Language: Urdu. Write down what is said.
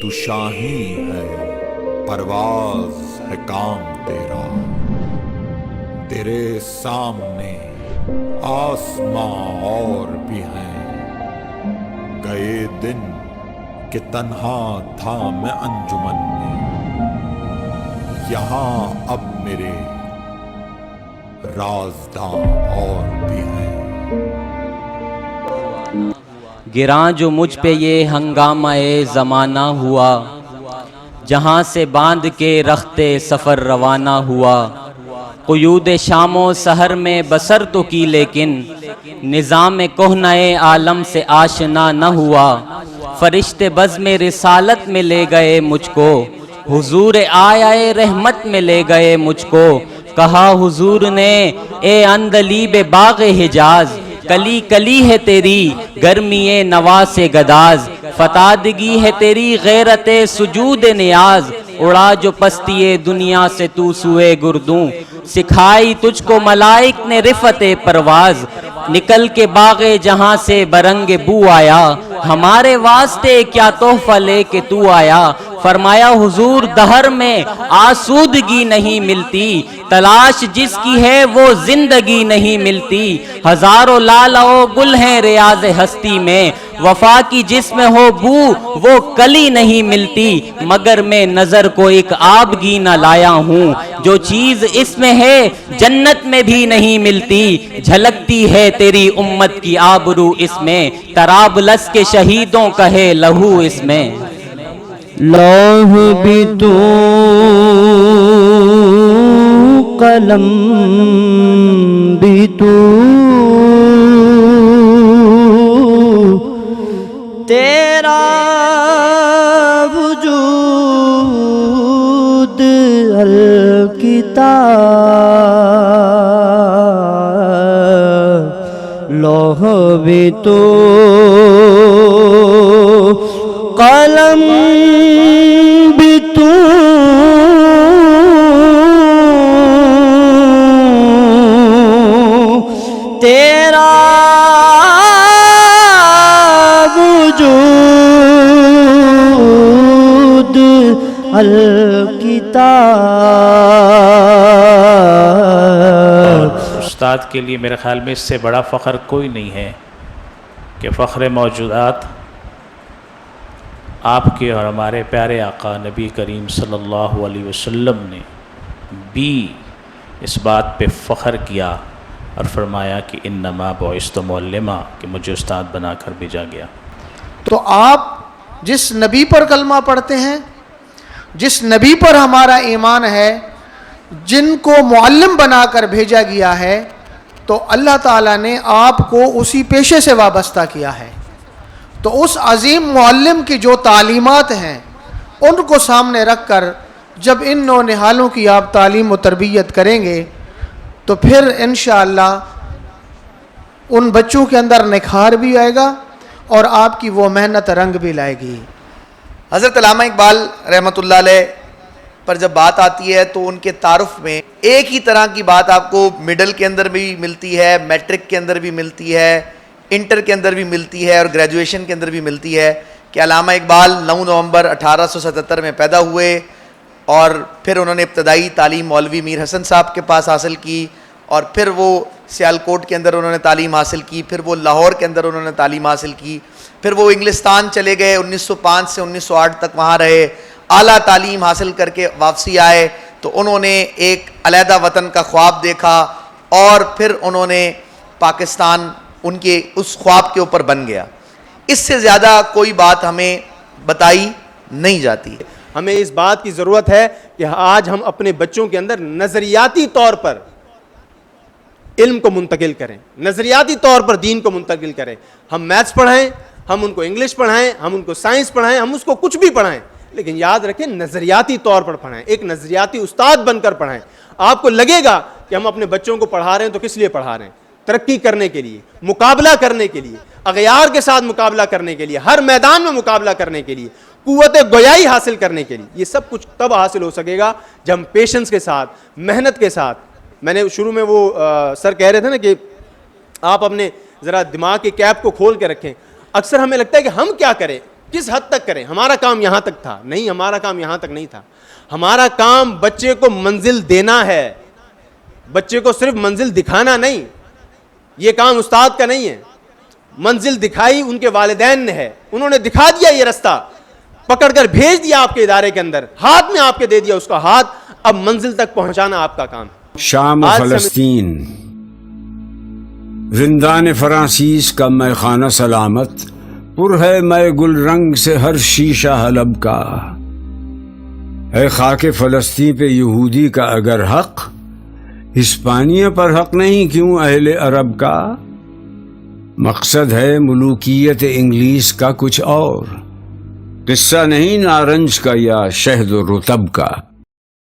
تو شاہی ہے پرواز ہے کام تیرا، تیرے سامنے آسماں اور بھی ہیں، گئے دن کہ تنہا تھا میں انجمن میں، یہاں اب میرے رازداں اور بھی ہیں۔ گراں جو مجھ پہ یہ ہنگامہ زمانہ ہوا، جہاں سے باندھ کے رخت سفر روانہ ہوا، قیود شام و سحر میں بسر تو کی لیکن نظام کہنہ عالم سے آشنا نہ ہوا، فرشتے بزم رسالت میں لے گئے مجھ کو، حضور آیا رحمت میں لے گئے مجھ کو، کہا حضور نے اے عندلیب باغ حجاز، کلی کلی ہے تیری گرمی نواز گداز، فتادگی ہے تیری غیرت سجود نیاز، اڑا جو پستی دنیا سے تو سوئے گردوں، سکھائی تجھ کو ملائک نے رفت پرواز، نکل کے باغ جہاں سے برنگ بو آیا، ہمارے واسطے کیا تحفہ لے کے تو آیا، فرمایا حضور دہر میں آسودگی نہیں ملتی، تلاش جس کی ہے وہ زندگی نہیں ملتی، ہزاروں لال و گل ہیں ریاض ہستی میں، وفا کی جس میں ہو بو وہ کلی نہیں ملتی، مگر میں نظر کو ایک آبگی نہ لایا ہوں، جو چیز اس میں ہے جنت میں بھی نہیں ملتی، جھلکتی ہے تیری امت کی آبرو اس میں، طرابلس کے شہیدوں کا ہے لہو اس میں، لوح بھی تو قلم بھی تو، تیرا وجود الکتاب، لوح بھی تو قلم بھی تو، تیرا وجود الکتاب۔ استاد کے لیے میرے خیال میں اس سے بڑا فخر کوئی نہیں ہے کہ فخر موجودات آپ کے اور ہمارے پیارے آقا نبی کریم صلی اللہ علیہ وسلم نے بھی اس بات پہ فخر کیا اور فرمایا کہ انما بعثت معلما، کہ مجھے استاد بنا کر بھیجا گیا۔ تو آپ جس نبی پر کلمہ پڑھتے ہیں، جس نبی پر ہمارا ایمان ہے، جن کو معلم بنا کر بھیجا گیا ہے، تو اللہ تعالیٰ نے آپ کو اسی پیشے سے وابستہ کیا ہے، تو اس عظیم معلم کی جو تعلیمات ہیں ان کو سامنے رکھ کر جب ان نونہالوں کی آپ تعلیم و تربیت کریں گے تو پھر انشاءاللہ ان بچوں کے اندر نکھار بھی آئے گا اور آپ کی وہ محنت رنگ بھی لائے گی۔ حضرت علامہ اقبال رحمۃ اللہ علیہ پر جب بات آتی ہے تو ان کے تعارف میں ایک ہی طرح کی بات آپ کو مڈل کے اندر بھی ملتی ہے، میٹرک کے اندر بھی ملتی ہے، انٹر کے اندر بھی ملتی ہے اور گریجویشن کے اندر بھی ملتی ہے کہ علامہ اقبال 9 نومبر 1877 میں پیدا ہوئے اور پھر انہوں نے ابتدائی تعلیم مولوی میر حسن صاحب کے پاس حاصل کی، اور پھر وہ سیالکوٹ کے اندر انہوں نے تعلیم حاصل کی، پھر وہ لاہور کے اندر انہوں نے تعلیم حاصل کی، پھر وہ انگلستان چلے گئے، 1905 سے 1908 تک وہاں رہے، اعلیٰ تعلیم حاصل کر کے واپسی آئے تو انہوں نے ایک علیحدہ وطن کا خواب دیکھا اور پھر انہوں نے پاکستان ان کے اس خواب کے اوپر بن گیا۔ اس سے زیادہ کوئی بات ہمیں بتائی نہیں جاتی۔ ہمیں اس بات کی ضرورت ہے کہ آج ہم اپنے بچوں کے اندر نظریاتی طور پر علم کو منتقل کریں، نظریاتی طور پر دین کو منتقل کریں۔ ہم میتھس پڑھائیں، ہم ان کو انگلش پڑھائیں، ہم ان کو سائنس پڑھائیں، ہم اس کو کچھ بھی پڑھائیں، لیکن یاد رکھیں نظریاتی طور پر پڑھائیں، ایک نظریاتی استاد بن کر پڑھائیں۔ آپ کو لگے گا کہ ہم اپنے بچوں کو پڑھا رہے ہیں تو کس لیے پڑھا رہے ہیں؟ ترقی کرنے کے لیے، مقابلہ کرنے کے لیے، اغیار کے ساتھ مقابلہ کرنے کے لیے، ہر میدان میں مقابلہ کرنے کے لیے، قوت گویائی حاصل کرنے کے لیے۔ یہ سب کچھ تب حاصل ہو سکے گا جب ہم پیشنس کے ساتھ، محنت کے ساتھ، میں نے شروع میں وہ سر کہہ رہے تھے نا کہ آپ اپنے ذرا دماغ کی کیپ کو کھول کے رکھیں۔ اکثر ہمیں لگتا ہے کہ ہم کیا کریں، کس حد تک کریں؟ ہمارا کام یہاں تک تھا؟ نہیں، ہمارا کام یہاں تک نہیں تھا. ہمارا کام بچے کو منزل دینا ہے، بچے کو صرف منزل دکھانا نہیں. یہ کام استاد کا نہیں ہے. منزل دکھائی ان کے والدین نے ہے، انہوں نے دکھا دیا یہ رستہ، پکڑ کر بھیج دیا آپ کے ادارے کے اندر، ہاتھ میں آپ کے دے دیا اس کا ہاتھ، اب منزل تک پہنچانا آپ کا کام. شام فلسطین، زندان فرانسیس کا میں خانہ سلامت، پر ہے میں گل رنگ سے ہر شیشہ حلب کا. اے خاک فلسطین پہ یہودی کا اگر حق، ہسپانیہ پر حق نہیں کیوں اہل عرب کا؟ مقصد ہے ملوکیت انگلیس کا کچھ اور، قصہ نہیں نارنج کا یا شہد و رطب کا.